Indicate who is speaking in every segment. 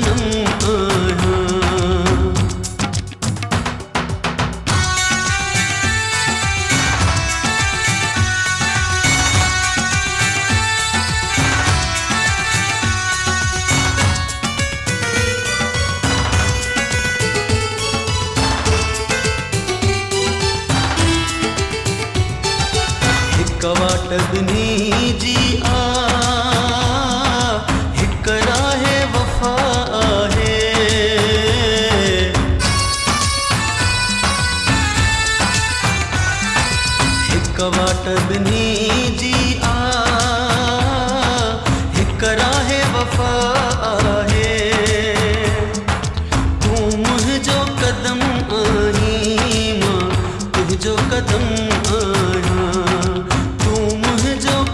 Speaker 1: जन्म आया। वाटदनी जी आ हिक राहे वफा आहे। हिक वाटदनी जी आ हिक राहे वफा आहे। तू मुंहिंजो कदम आहीं मां तुंहिंजो कदम आहियां।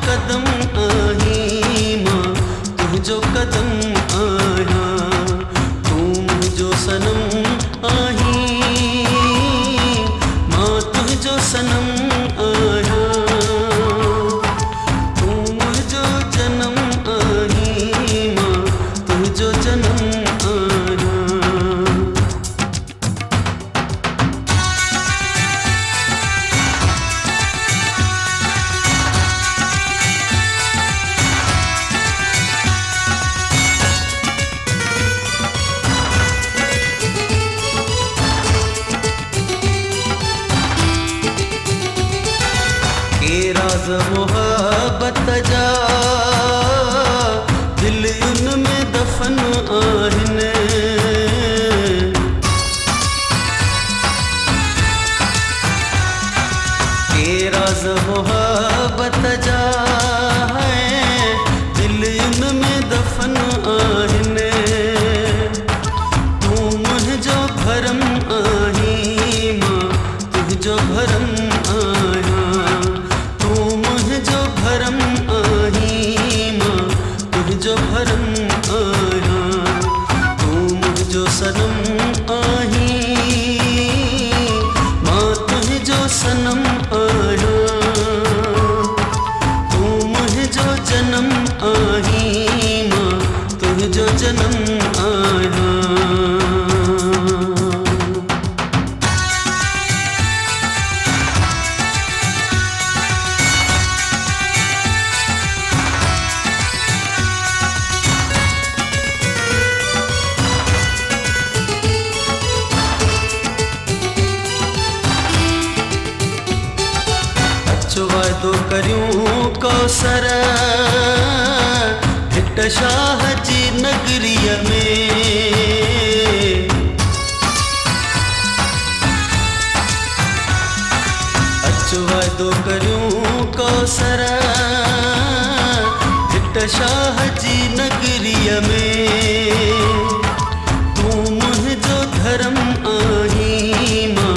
Speaker 1: कदम आहीं मां तुंहिंजो कदम आहियां। तू मुंहिंजो सनम आहीं मां तुंहिंजो सनम आहियां। तू मुंहिंजो जनम आहीं मां तुंहिंजो जनम आहियां। राज मोहब्बत जा दिल उन में दफन आहिनि। के राज मोहब्बत जा दिल उन में दफन आहिनि। तू मुंहिंजो भरम आहीं मां तुंहिंजो भरम आहियां। भरम आहीं मां तुंहिंजो भरम आहियां। तू मुंहिंजो सनम आहीं मां तुंहिंजो सनम आहियां। तू मुंहिंजो जनम आहीं मां तुंहिंजो जनम आहियां। वादो करियूं कौसर हिट शाह जी नगरीअ में। अचो वादो करियूं कौसर हिट शाह जी नगरीअ में। तू मुंहिंजो धर्म आहीं मां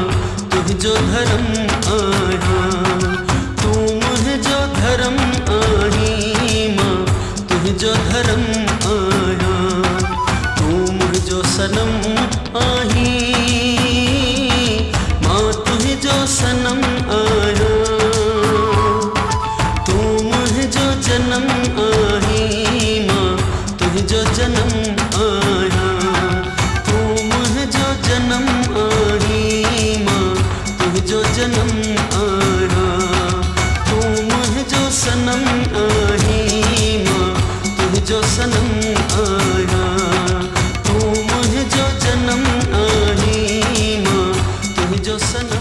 Speaker 1: तुंहिंजो धर्म आहियां। धर्म आहीं मां तुंहिंजो धर्म आहियां। तू मुंहिंजो सनम आहीं मां तुंहिंजो सनम आहियां। तू मुंहिंजो जनम आहीं मां तुंहिंजो जनम आहियां। तू मुंहिंजो जनम आहीं मां तुंहिंजो जनम आहियां। सनम आहीं मां तुंहिंजो सनम आहियां। तू मुंहिंजो जनम आहीं मां तुंहिंजो सनम